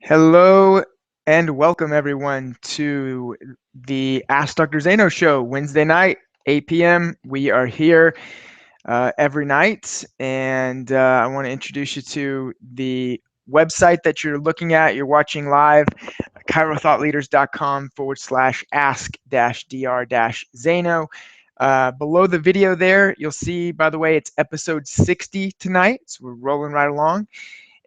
Hello and welcome everyone to the Ask Dr. Zaino show, Wednesday night, 8 p.m. We are here every night, and I want to introduce you to the website that you're looking at. You're watching live, chirothoughtleaders.com/ask-dr-Zaino. Below the video there, you'll see, by the way, it's episode 60 tonight, so we're rolling right along.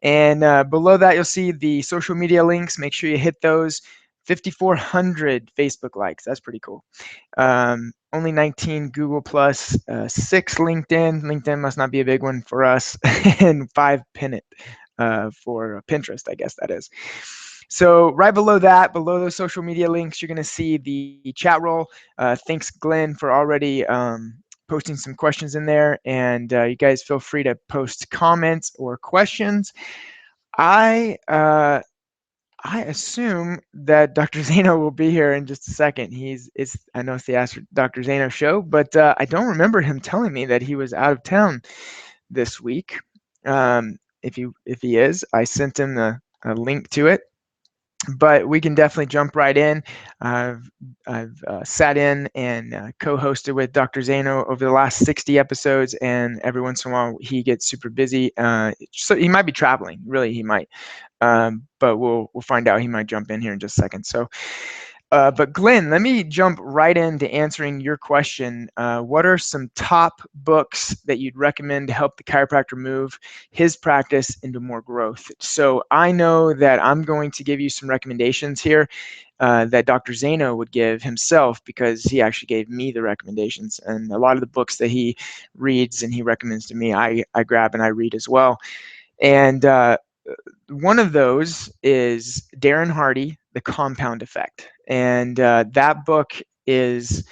And below that, you'll see the social media links. Make sure you hit those. 5,400 Facebook likes. That's pretty cool. Only 19 Google Plus, 6 LinkedIn. LinkedIn must not be a big one for us, and 5 Pinit for Pinterest, I guess that is. So right below that, below those social media links, you're going to see the chat roll. Thanks, Glenn, for already posting some questions in there, and you guys feel free to post comments or questions. I assume that Dr. Zaino will be here in just a second. I know it's the Ask Dr. Zaino show, but I don't remember him telling me that he was out of town this week. If he is, I sent him a link to it. But we can definitely jump right in. I've sat in and co-hosted with Dr. Zaino over the last 60 episodes, and every once in a while he gets super busy. So he might be traveling. Really, he might. But we'll find out. He might jump in here in just a second. So, but Glenn, let me jump right into answering your question. What are some top books that you'd recommend to help the chiropractor move his practice into more growth? So I know that I'm going to give you some recommendations here that Dr. Zaino would give himself, because he actually gave me the recommendations. And a lot of the books that he reads and he recommends to me, I grab and I read as well. And one of those is Darren Hardy, The Compound Effect. And that book is,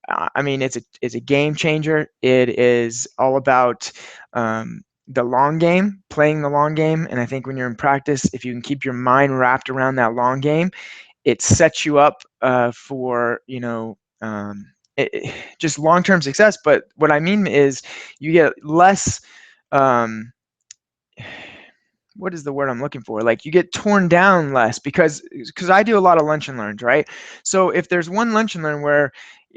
it's a game changer. It is all about the long game, playing the long game. And I think when you're in practice, if you can keep your mind wrapped around that long game, it sets you up for, just long-term success. But what I mean is you get less, what is the word I'm looking for? Like, you get torn down less, because I do a lot of lunch and learns, right? So if there's one lunch and learn where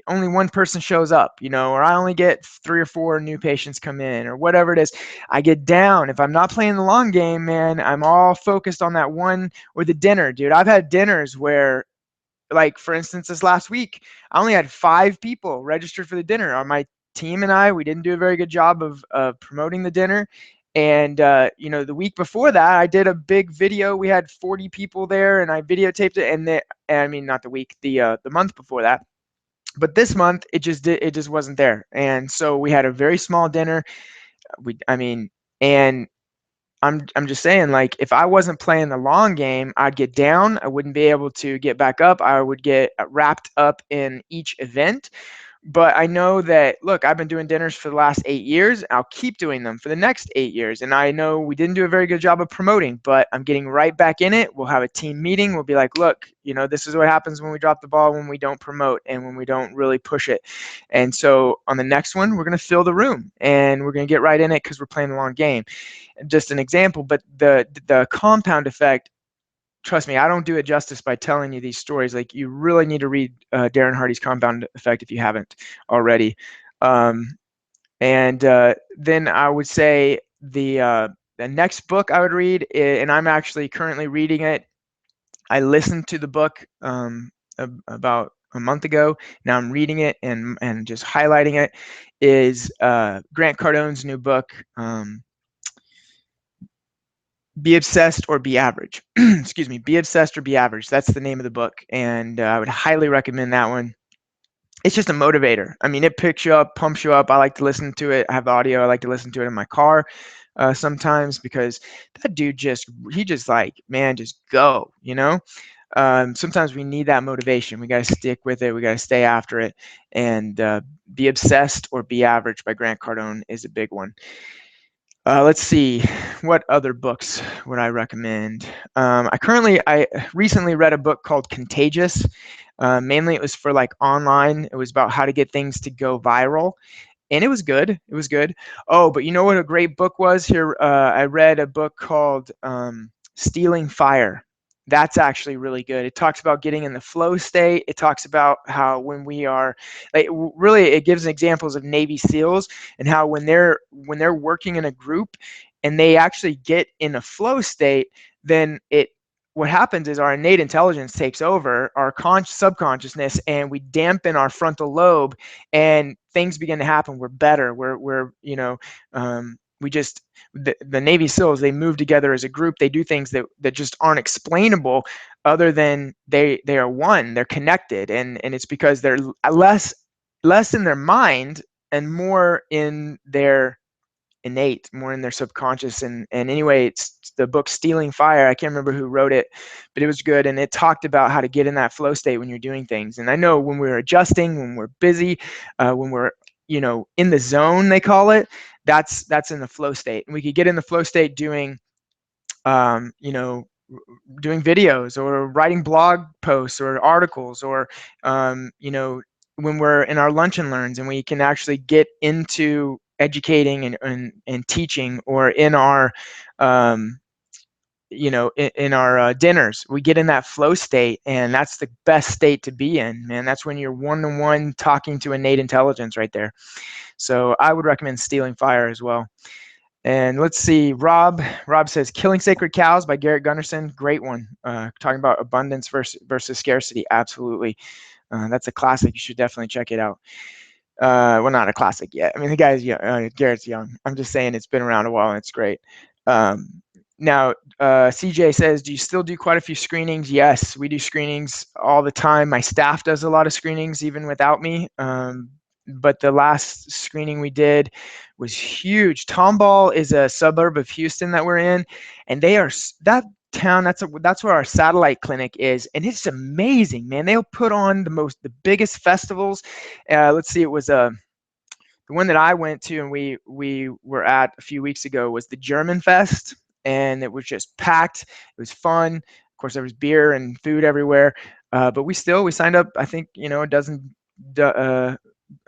only one person shows up, or I only get 3 or 4 new patients come in, or whatever it is, I get down. If I'm not playing the long game, man, I'm all focused on that one. Or the dinner, dude. I've had dinners where, like, for instance, this last week, I only had 5 people registered for the dinner. On my team and we didn't do a very good job of promoting the dinner. And the week before that, I did a big video. We had 40 people there, and I videotaped it. And not the week, the month before that. But this month, it just wasn't there. And so we had a very small dinner. And I'm just saying, like, if I wasn't playing the long game, I'd get down. I wouldn't be able to get back up. I would get wrapped up in each event. But I know that, look, I've been doing dinners for the last 8 years. I'll keep doing them for the next 8 years. And I know we didn't do a very good job of promoting, but I'm getting right back in it. We'll have a team meeting. We'll be like, look, this is what happens when we drop the ball, when we don't promote, and when we don't really push it. And so on the next one, we're going to fill the room, and we're going to get right in it, because we're playing the long game. Just an example, but the compound effect, trust me, I don't do it justice by telling you these stories. Like, you really need to read Darren Hardy's Compound Effect if you haven't already. And then I would say the next book I would read, and I'm actually currently reading it. I listened to the book about a month ago. Now I'm reading it and just highlighting it. Is Grant Cardone's new book, Be Obsessed or Be Average. Excuse me, Be Obsessed or Be Average. That's the name of the book, and I would highly recommend that one. It's just a motivator. It picks you up, pumps you up. I like to listen to it. I have the audio. I like to listen to it in my car sometimes, because that dude just like, man, just go, sometimes we need that motivation. We got to stick with it. We got to stay after it. And Be Obsessed or Be Average by Grant Cardone is a big one. Let's see, what other books would I recommend? I recently read a book called Contagious. Mainly it was for, like, online. It was about how to get things to go viral. And it was good. It was good. Oh, but you know what a great book was here? I read a book called Stealing Fire. That's actually really good. It talks about getting in the flow state. It talks about how when we are like really it gives examples of Navy SEALs and how when they're working in a group and they actually get in a flow state, then it what happens is our innate intelligence takes over our subconsciousness and we dampen our frontal lobe and things begin to happen. We're better. We just the Navy SEALs, they move together as a group. They do things that just aren't explainable other than they are one. They're connected, and it's because they're less in their mind and more in their innate, more in their subconscious. And anyway, it's the book Stealing Fire. I can't remember who wrote it, but it was good, and it talked about how to get in that flow state when you're doing things. And I know when we're adjusting, when we're busy, when we're in the zone, they call it, that's in the flow state. And we could get in the flow state doing um, you know doing videos or writing blog posts or articles, or when we're in our lunch and learns and we can actually get into educating and teaching, or in our in our dinners, we get in that flow state, and that's the best state to be in, man. That's when you're one-to-one talking to innate intelligence right there. So I would recommend Stealing Fire as well. And let's see, Rob says Killing Sacred Cows by Garrett Gunderson. Great one. Talking about abundance versus scarcity. Absolutely. That's a classic. You should definitely check it out. Well, not a classic yet. I mean, the guy's young. Garrett's young. I'm just saying it's been around a while and it's great. Now, CJ says, do you still do quite a few screenings? Yes, we do screenings all the time. My staff does a lot of screenings even without me. But the last screening we did was huge. Tomball is a suburb of Houston that we're in, and that town, that's where our satellite clinic is, and it's amazing, man. They'll put on the biggest festivals. Let's see, it was the one that I went to and we were at a few weeks ago was the German Fest, and it was just packed. It was fun. Of course, there was beer and food everywhere, but we signed up, I think, a dozen,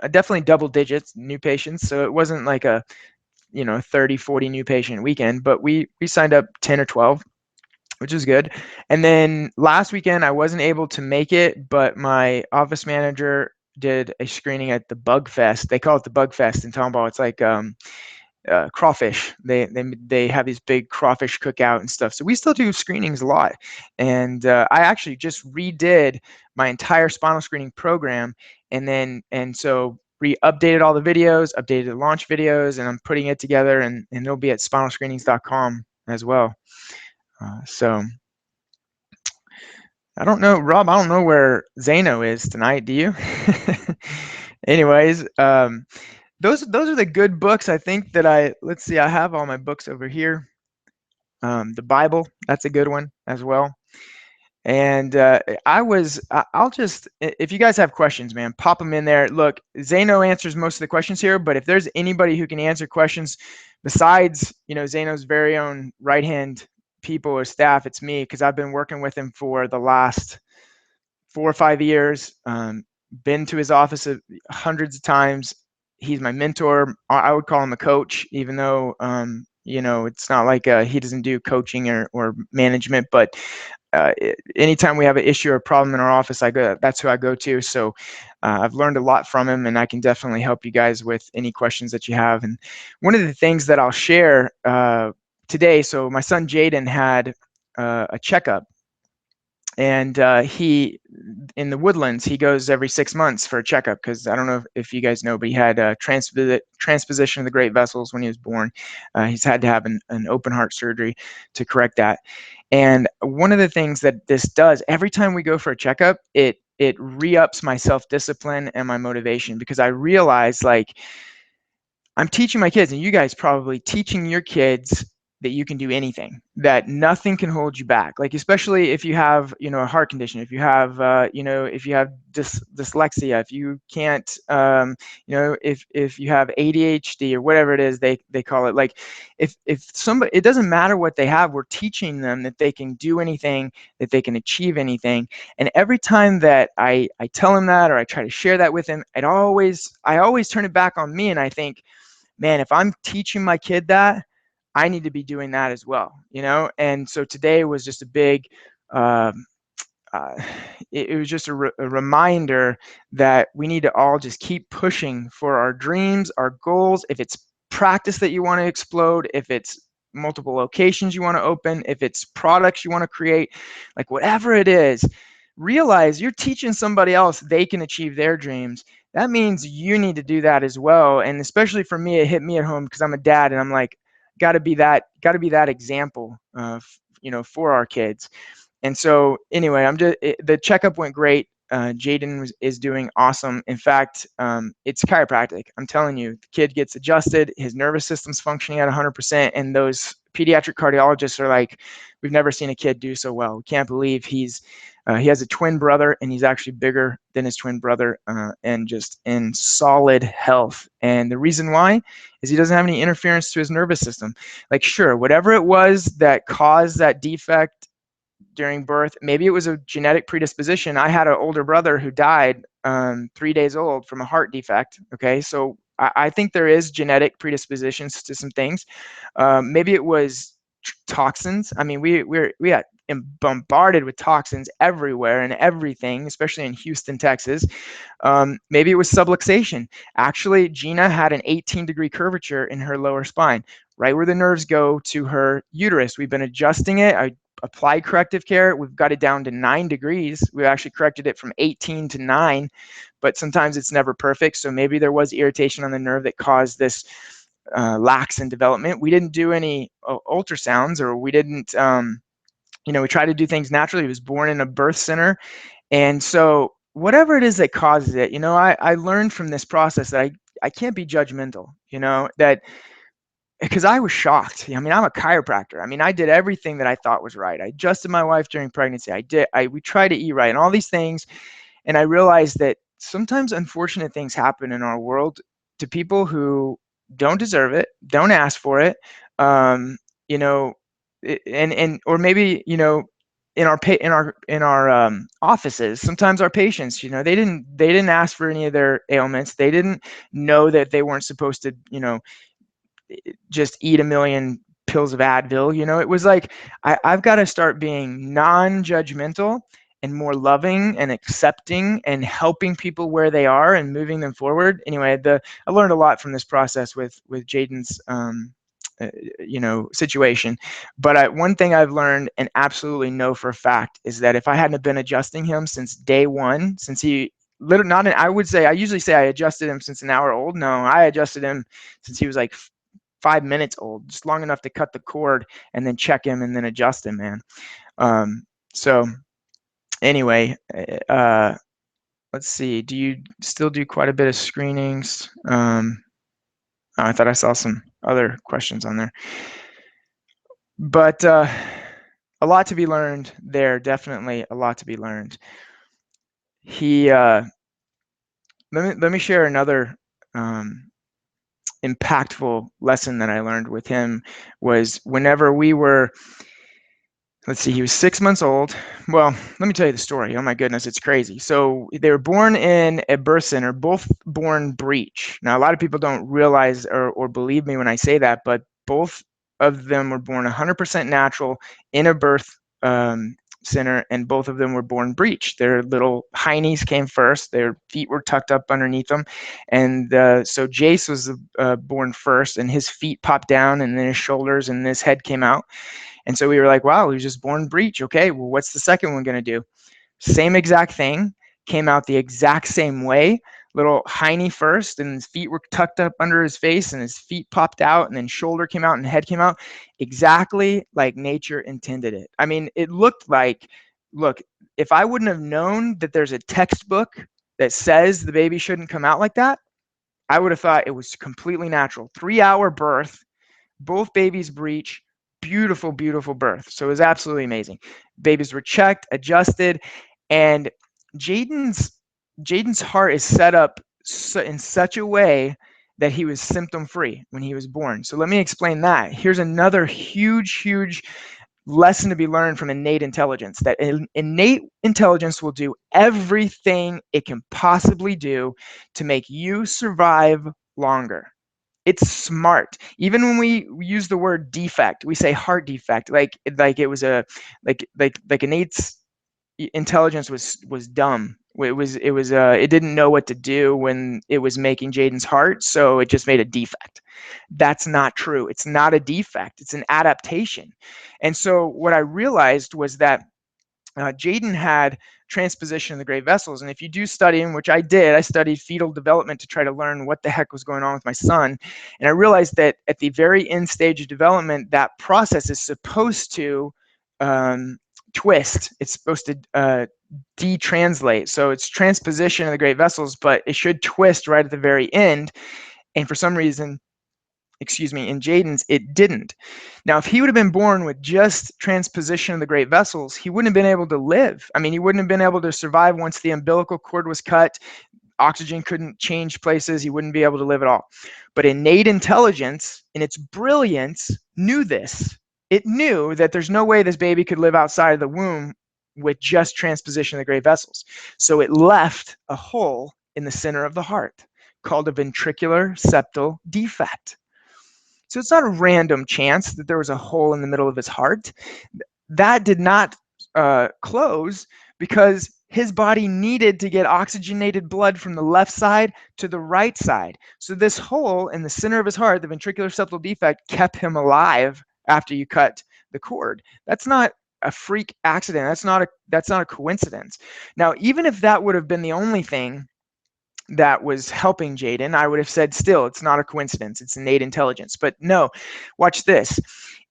definitely double digits new patients. So it wasn't like a 30, 40 new patient weekend, but we signed up 10 or 12, which is good. And then last weekend I wasn't able to make it, but my office manager did a screening at the Bug Fest. They call it the Bug Fest in Tomball. It's like crawfish. They have these big crawfish cookout and stuff. So we still do screenings a lot. And I actually just redid my entire spinal screening program, and so updated all the videos, updated the launch videos, and I'm putting it together, and it'll be at spinalscreenings.com as well. So I don't know, Rob, I don't know where Zaino is tonight. Do you? Anyways, those are the good books. I think that let's see, I have all my books over here. The Bible, that's a good one as well. And I'll just, if you guys have questions, man, pop them in there. Look, Zaino answers most of the questions here, but if there's anybody who can answer questions besides, Zaino's very own right-hand people or staff, it's me, because I've been working with him for the last 4 or 5 years. Been to his office hundreds of times. He's my mentor. I would call him a coach, even though, it's not like he doesn't do coaching or management, but anytime we have an issue or problem in our office, that's who I go to. So I've learned a lot from him, and I can definitely help you guys with any questions that you have. And one of the things that I'll share today, so my son Jaden had a checkup, and he, in the Woodlands, he goes every 6 months for a checkup, because I don't know if you guys know, but he had transposition of the great vessels when he was born. He's had to have an open heart surgery to correct that. And one of the things that this does, every time we go for a checkup, it re-ups my self-discipline and my motivation, because I realize, like, I'm teaching my kids, and you guys probably teaching your kids, that you can do anything, that nothing can hold you back. Like, especially if you have, a heart condition, if you have, if you have dyslexia, if you can't, if you have ADHD or whatever it is they call it. Like, if somebody, it doesn't matter what they have, we're teaching them that they can do anything, that they can achieve anything. And every time that I tell them that, or I try to share that with them, I always turn it back on me, and I think, man, if I'm teaching my kid that, I need to be doing that as well, And so today was just a big um, uh, it was just a reminder that we need to all just keep pushing for our dreams, our goals. If it's practice that you want to explode, if it's multiple locations you want to open, if it's products you want to create, like whatever it is, realize you're teaching somebody else they can achieve their dreams. That means you need to do that as well. And especially for me, it hit me at home because I'm a dad, and I'm like, got to be that example, for our kids. And so anyway, the checkup went great. Jaden is doing awesome. In fact, it's chiropractic. I'm telling you, the kid gets adjusted, his nervous system's functioning at 100%, and those pediatric cardiologists are like, we've never seen a kid do so well. We can't believe he has a twin brother, and he's actually bigger than his twin brother, and just in solid health. And the reason why is he doesn't have any interference to his nervous system. Like, sure, whatever it was that caused that defect during birth, maybe it was a genetic predisposition. I had an older brother who died 3 days old from a heart defect. Okay, so I think there is genetic predispositions to some things. Maybe it was toxins. I mean, we got bombarded with toxins everywhere and everything, especially in Houston, Texas. Maybe it was subluxation. Actually, Gina had an 18-degree curvature in her lower spine, right where the nerves go to her uterus. We've been adjusting it. I applied corrective care. We've got it down to 9 degrees. We actually corrected it from 18 to 9, but sometimes it's never perfect. So maybe there was irritation on the nerve that caused this lax in development. We didn't do any ultrasounds, or we didn't, we tried to do things naturally. He was born in a birth center. And so whatever it is that causes it, I learned from this process that I can't be judgmental, that because I was shocked. I mean, I'm a chiropractor. I mean, I did everything that I thought was right. I adjusted my wife during pregnancy. We try to eat right and all these things. And I realized that sometimes unfortunate things happen in our world to people who don't deserve it, don't ask for it. Um, you know, or maybe, in our offices, sometimes our patients, they didn't ask for any of their ailments. They didn't know that they weren't supposed to, just eat a million pills of Advil. It was like, I've got to start being non-judgmental and more loving and accepting and helping people where they are and moving them forward. Anyway, I learned a lot from this process with Jaden's situation. But one thing I've learned and absolutely know for a fact is that if I hadn't been adjusting him since day one, since he literally not an, I would say, I usually say I adjusted him since an hour old. No, I adjusted him since he was like 5 minutes old, just long enough to cut the cord and then check him and then adjust him, man. So anyway, let's see. Do you still do quite a bit of screenings? I thought I saw some other questions on there, but a lot to be learned there. Definitely a lot to be learned. Let me share another impactful lesson that I learned with him was whenever we were, let's see, he was 6 months old. Well, let me tell you the story. Oh my goodness, it's crazy. So they were born in a birth center, both born breech. Now, a lot of people don't realize or believe me when I say that, but both of them were born 100% natural in a birth center, and both of them were born breech. Their little heinies came first. Their feet were tucked up underneath them. And so Jace was born first, and his feet popped down, and then his shoulders and his head came out. And so we were like, wow, he was just born breech. Okay, well, what's the second one going to do? Same exact thing, came out the exact same way. Little hiney first, and his feet were tucked up under his face, and his feet popped out, and then shoulder came out and head came out, exactly like nature intended it. I mean, it looked like, look, if I wouldn't have known that there's a textbook that says the baby shouldn't come out like that, I would have thought it was completely natural. 3-hour birth, both babies breech, beautiful, beautiful birth. So it was absolutely amazing. Babies were checked, adjusted, and Jaden's heart is set up in such a way that he was symptom free when he was born. So let me explain that. Here's another huge, huge lesson to be learned from innate intelligence, that innate intelligence will do everything it can possibly do to make you survive longer. It's smart. Even when we use the word defect, we say heart defect, like it was a like Innate's intelligence was dumb. It didn't know what to do when it was making Jaden's heart, so it just made a defect. That's not true. It's not a defect. It's an adaptation. And so what I realized was that Jaden had transposition of the great vessels. And if you do study, and which I did, I studied fetal development to try to learn what the heck was going on with my son. And I realized that at the very end stage of development, that process is supposed to twist. It's supposed to detranslate. So it's transposition of the great vessels, but it should twist right at the very end. And for some reason, in Jaden's, it didn't. Now, if he would have been born with just transposition of the great vessels, he wouldn't have been able to live. I mean, he wouldn't have been able to survive once the umbilical cord was cut. Oxygen couldn't change places. He wouldn't be able to live at all. But innate intelligence, in its brilliance, knew this. It knew that there's no way this baby could live outside of the womb with just transposition of the great vessels. So it left a hole in the center of the heart called a ventricular septal defect. So it's not a random chance that there was a hole in the middle of his heart. That did not close because his body needed to get oxygenated blood from the left side to the right side. So this hole in the center of his heart, the ventricular septal defect, kept him alive after you cut the cord. That's not a freak accident. That's not a coincidence. Now, even if that would have been the only thing that was helping Jaden, I would have said still, it's not a coincidence. It's innate intelligence. But no, watch this.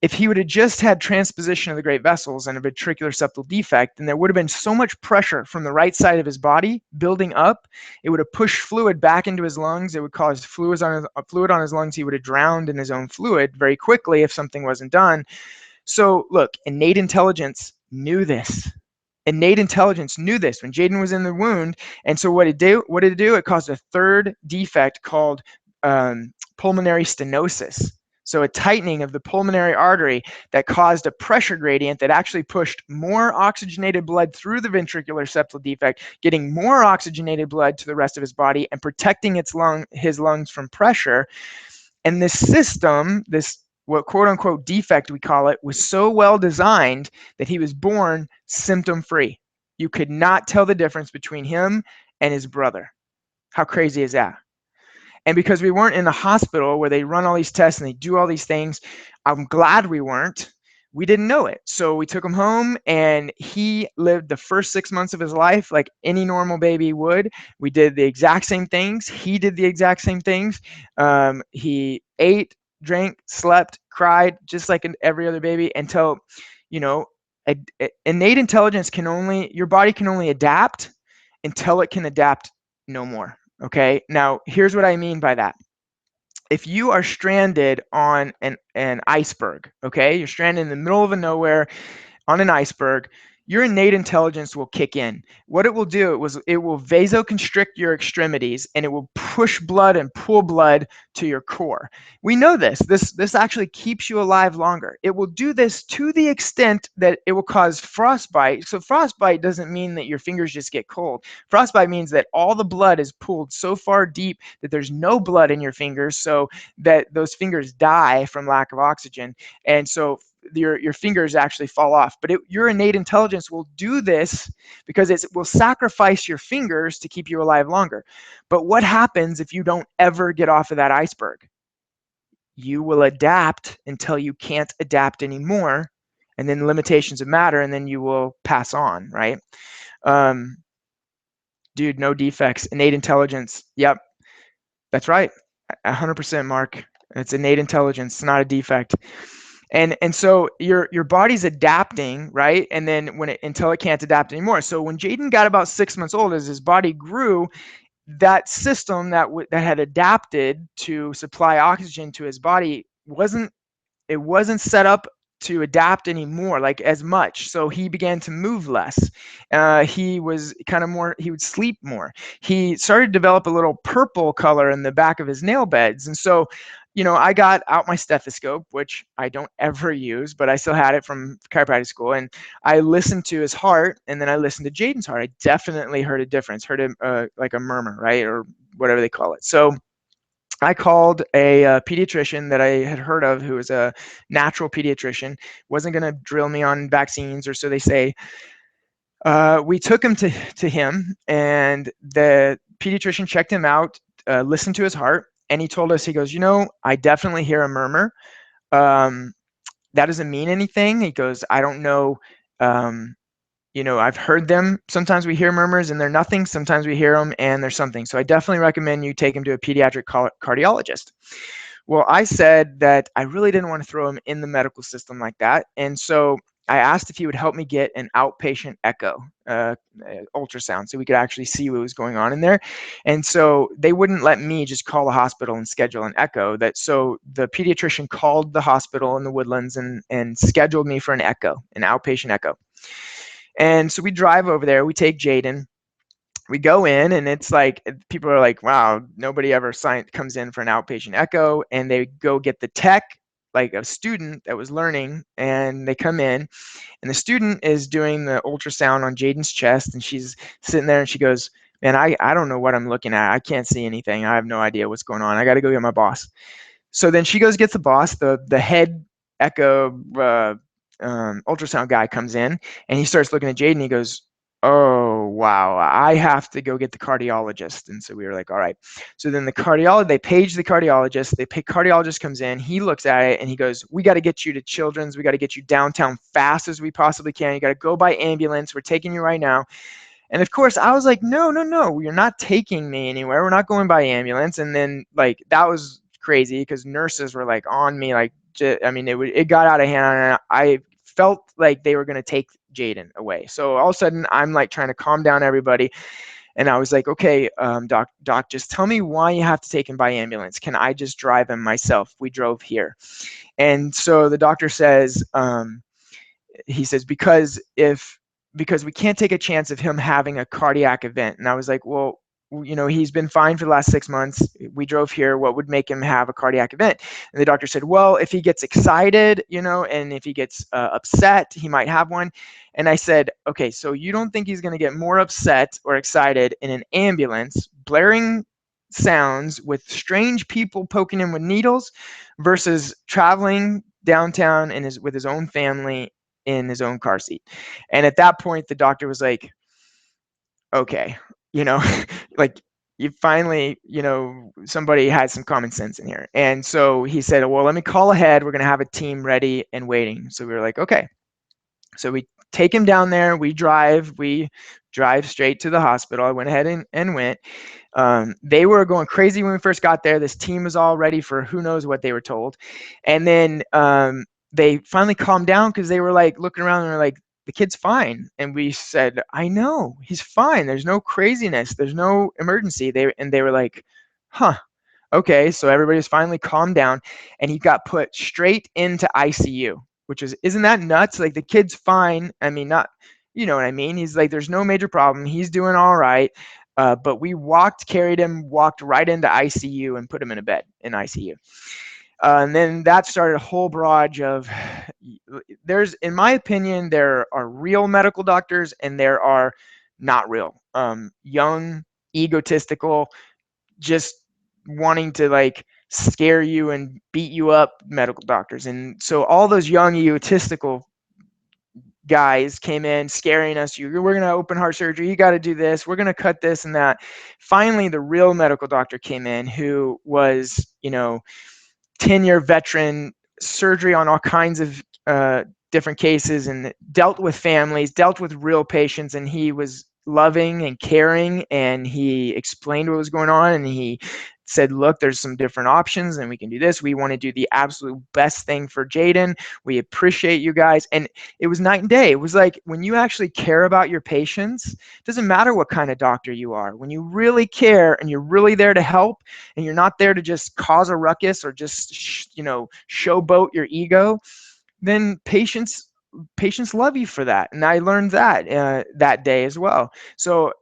If he would have just had transposition of the great vessels and a ventricular septal defect, then there would have been so much pressure from the right side of his body building up. It would have pushed fluid back into his lungs. It would cause fluid on his lungs. He would have drowned in his own fluid very quickly if something wasn't done. So look, innate intelligence knew this. Innate intelligence knew this when Jaden was in the wound. And so what did it do? It caused a third defect called pulmonary stenosis. So a tightening of the pulmonary artery that caused a pressure gradient that actually pushed more oxygenated blood through the ventricular septal defect, getting more oxygenated blood to the rest of his body and protecting his lungs from pressure. And this system, this what quote unquote defect we call it, was so well designed that he was born symptom free. You could not tell the difference between him and his brother. How crazy is that? And because we weren't in the hospital where they run all these tests and they do all these things, I'm glad we weren't. We didn't know it. So we took him home and he lived the first 6 months of his life like any normal baby would. We did the exact same things. He did the exact same things. He ate, drank, slept, cried, just like every other baby until, innate intelligence your body can only adapt until it can adapt no more. Okay, now here's what I mean by that. If you are stranded on an iceberg, okay, you're stranded in the middle of nowhere on an iceberg, your innate intelligence will kick in. What it will do, it will vasoconstrict your extremities and it will push blood and pull blood to your core. We know this. This actually keeps you alive longer. It will do this to the extent that it will cause frostbite. So frostbite doesn't mean that your fingers just get cold. Frostbite means that all the blood is pulled so far deep that there's no blood in your fingers, so that those fingers die from lack of oxygen. And so your fingers actually fall off. But your innate intelligence will do this because it will sacrifice your fingers to keep you alive longer. But what happens if you don't ever get off of that iceberg? You will adapt until you can't adapt anymore, and then limitations of matter, and then you will pass on, right? Dude, no defects, innate intelligence. Yep, that's right. 100%, Mark. It's innate intelligence, it's not a defect. And so your body's adapting, right? And then until it can't adapt anymore. So when Jaden got about 6 months old, as his body grew, that system that had adapted to supply oxygen to his body wasn't set up to adapt anymore, like as much. So he began to move less. He was he would sleep more. He started to develop a little purple color in the back of his nail beds. And so, I got out my stethoscope, which I don't ever use, but I still had it from chiropractic school. And I listened to his heart, and then I listened to Jaden's heart. I definitely heard a difference, heard like a murmur, right? Or whatever they call it. So I called a pediatrician that I had heard of, who was a natural pediatrician, wasn't going to drill me on vaccines, or so they say. We took him to him, and the pediatrician checked him out, listened to his heart, and he told us, he goes, I definitely hear a murmur. Um, that doesn't mean anything. He goes, I don't know. Um, I've heard them. Sometimes we hear murmurs and they're nothing. Sometimes we hear them and there's something. So I definitely recommend you take him to a pediatric cardiologist. Well, I said that I really didn't want to throw him in the medical system like that. And so I asked if he would help me get an outpatient echo, ultrasound, so we could actually see what was going on in there. And so they wouldn't let me just call the hospital and schedule an echo. So the pediatrician called the hospital in the Woodlands and scheduled me for an echo, an outpatient echo. And so we drive over there, we take Jaden, we go in, and it's like, people are like, wow, nobody ever comes in for an outpatient echo. And they go get the tech, like a student that was learning, and they come in, and the student is doing the ultrasound on Jaden's chest, and she's sitting there and she goes, man, I don't know what I'm looking at. I can't see anything. I have no idea what's going on. I got to go get my boss. So then she goes, gets the boss, the head echo ultrasound guy comes in, and he starts looking at Jaden. He goes, oh, wow, I have to go get the cardiologist. And so we were like, all right. So then they page the cardiologist. Cardiologist comes in. He looks at it and he goes, we got to get you to Children's. We got to get you downtown fast as we possibly can. You got to go by ambulance. We're taking you right now. And of course, I was like, no, you're not taking me anywhere. We're not going by ambulance. And then, like, that was crazy because nurses were like on me, like, it got out of hand, and I felt like they were going to take Jaden away. So all of a sudden, I'm like trying to calm down everybody. And I was like, okay, doc, just tell me why you have to take him by ambulance. Can I just drive him myself? We drove here. And so the doctor says, he says, because we can't take a chance of him having a cardiac event. And I was like, well, he's been fine for the last 6 months. We drove here. What would make him have a cardiac event? And the doctor said, well, if he gets excited, and if he gets upset, he might have one. And I said, okay, so you don't think he's going to get more upset or excited in an ambulance, blaring sounds with strange people poking him with needles, versus traveling downtown with his own family in his own car seat? And at that point, the doctor was like, okay, like, you finally, somebody had some common sense in here. And so he said, well, let me call ahead. We're going to have a team ready and waiting. So we were like, okay. So we take him down there. We drive straight to the hospital. I went ahead and went. They were going crazy when we first got there. This team was all ready for who knows what they were told. And then they finally calmed down because they were like looking around and they're like, the kid's fine. And we said, I know, he's fine. There's no craziness. There's no emergency. They were like, huh. Okay, so everybody's finally calmed down, and he got put straight into ICU, which isn't that nuts? Like, the kid's fine. I mean, not, you know what I mean? He's like, there's no major problem. He's doing all right. But we carried him, walked right into ICU and put him in a bed in ICU. And then that started a whole barrage of, in my opinion, there are real medical doctors and there are not real. Young, egotistical, just wanting to like scare you and beat you up medical doctors. And so all those young, egotistical guys came in scaring us. We're going to open heart surgery. You got to do this. We're going to cut this and that. Finally, the real medical doctor came in, who was, 10-year veteran, surgery on all kinds of different cases, and dealt with families, dealt with real patients. And he was loving and caring, and he explained what was going on, and he said, look, there's some different options and we can do this. We want to do the absolute best thing for Jaden. We appreciate you guys. And it was night and day. It was like, when you actually care about your patients, it doesn't matter what kind of doctor you are. When you really care and you're really there to help, and you're not there to just cause a ruckus or just, showboat your ego, then patients love you for that. And I learned that that day as well. So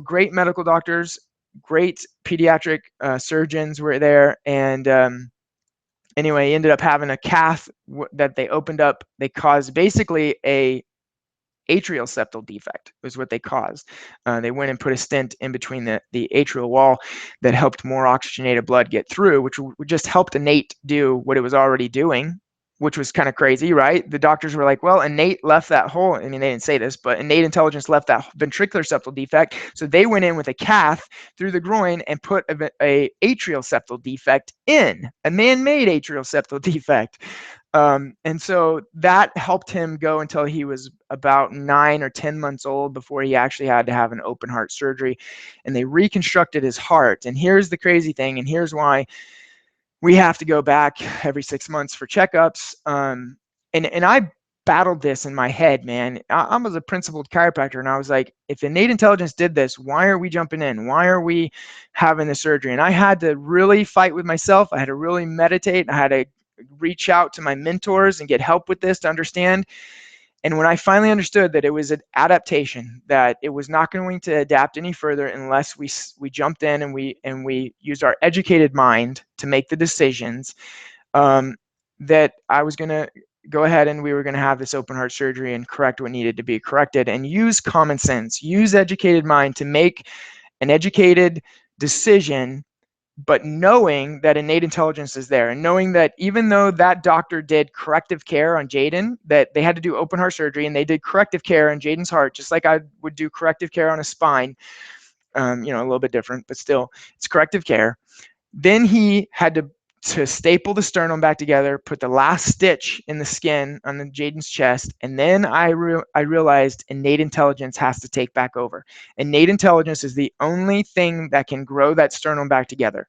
great medical doctors, great pediatric surgeons were there. And anyway, ended up having a cath that they opened up. They caused basically a atrial septal defect was what they caused. They went and put a stent in between the atrial wall that helped more oxygenated blood get through, which just helped innate do what it was already doing, which was kind of crazy, right? The doctors were like, well, innate left that hole. I mean, they didn't say this, but innate intelligence left that ventricular septal defect. So they went in with a cath through the groin and put a atrial septal defect in, a man-made atrial septal defect. And so that helped him go until he was about 9 or 10 months old before he actually had to have an open heart surgery. And they reconstructed his heart. And here's the crazy thing, and here's why we have to go back every 6 months for checkups. And I battled this in my head, man. I was a principled chiropractor, and I was like, if innate intelligence did this, why are we jumping in? Why are we having the surgery? And I had to really fight with myself. I had to really meditate. I had to reach out to my mentors and get help with this to understand. And when I finally understood that it was an adaptation, that it was not going to adapt any further unless we jumped in and we used our educated mind to make the decisions, that I was going to go ahead and we were going to have this open heart surgery and correct what needed to be corrected, and use common sense, use educated mind to make an educated decision, but knowing that innate intelligence is there, and knowing that even though that doctor did corrective care on Jaden, that they had to do open heart surgery and they did corrective care on Jaden's heart, just like I would do corrective care on a spine, a little bit different, but still it's corrective care. Then he had to staple the sternum back together, put the last stitch in the skin on the Jaden's chest, and then I realized innate intelligence has to take back over. Innate intelligence is the only thing that can grow that sternum back together,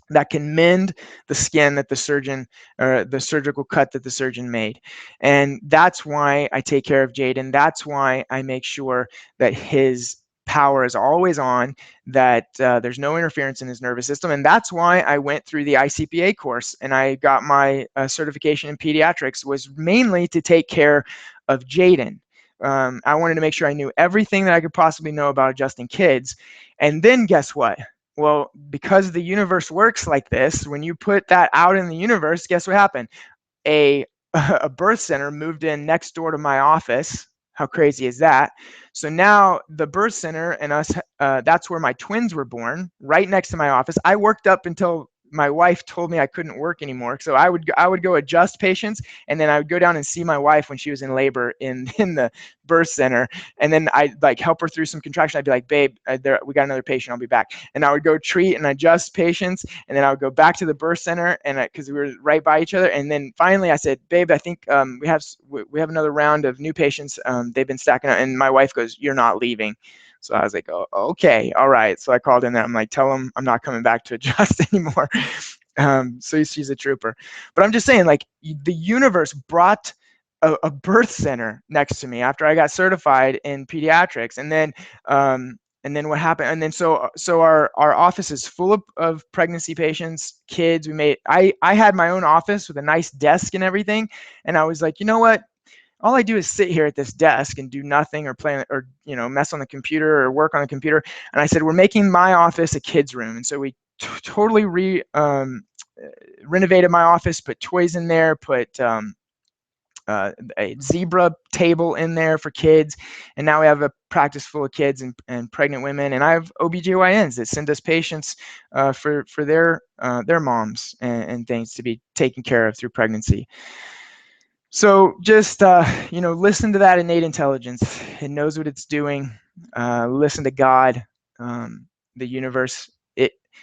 that can mend the skin that the surgeon, or the surgical cut that the surgeon made. And that's why I take care of Jaden. That's why I make sure that his power is always on, that there's no interference in his nervous system. And that's why I went through the ICPA course and I got my certification in pediatrics, was mainly to take care of Jaden. I wanted to make sure I knew everything that I could possibly know about adjusting kids. And then guess what? Well, because the universe works like this, when you put that out in the universe, guess what happened? A birth center moved in next door to my office. How crazy is that? So now the birth center and us, that's where my twins were born, right next to my office. I worked up until my wife told me I couldn't work anymore. So I would go adjust patients, and then I would go down and see my wife when she was in labor in the birth center. And then I'd like help her through some contraction. I'd be like, babe, we got another patient, I'll be back. And I would go treat and adjust patients. And then I would go back to the birth center, and because we were right by each other. And then finally I said, babe, I think we have another round of new patients. They've been stacking up. And my wife goes, you're not leaving. So I was like, oh, okay, all right. So I called in there. I'm like, tell him I'm not coming back to adjust anymore. So she's a trooper. But I'm just saying, like, the universe brought a birth center next to me after I got certified in pediatrics. And then what happened? And then so our office is full of pregnancy patients, kids. I had my own office with a nice desk and everything. And I was like, you know what? All I do is sit here at this desk and do nothing, or play, or mess on the computer or work on the computer. And I said, we're making my office a kid's room. And so we totally renovated my office, put toys in there, put a zebra table in there for kids. And now we have a practice full of kids and pregnant women. And I have OBGYNs that send us patients for their moms and things to be taken care of through pregnancy. So just, listen to that innate intelligence. It knows what it's doing. Listen to God, the universe.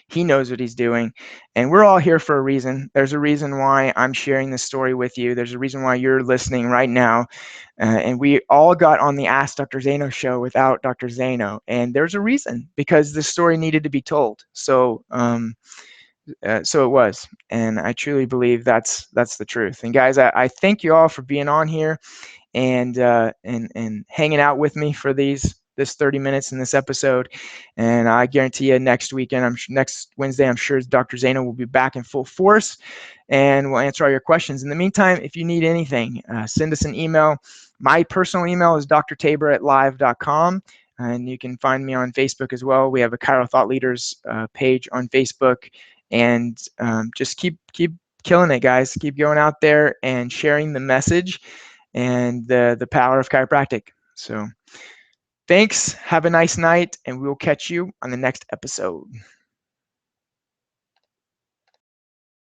He knows what he's doing. And we're all here for a reason. There's a reason why I'm sharing this story with you. There's a reason why you're listening right now. And we all got on the Ask Dr. Zaino show without Dr. Zaino. And there's a reason, because this story needed to be told. So it was, and I truly believe that's the truth. And guys, I thank you all for being on here and hanging out with me for this 30 minutes in this episode. And I guarantee you next weekend, next Wednesday, I'm sure Dr. Zaino will be back in full force and we'll answer all your questions. In the meantime, if you need anything, send us an email. My personal email is drtabor@live.com. And you can find me on Facebook as well. We have a Chiro Thought Leaders page on Facebook. And just keep killing it, guys. Keep going out there and sharing the message and the power of chiropractic. So thanks. Have a nice night, and we will catch you on the next episode.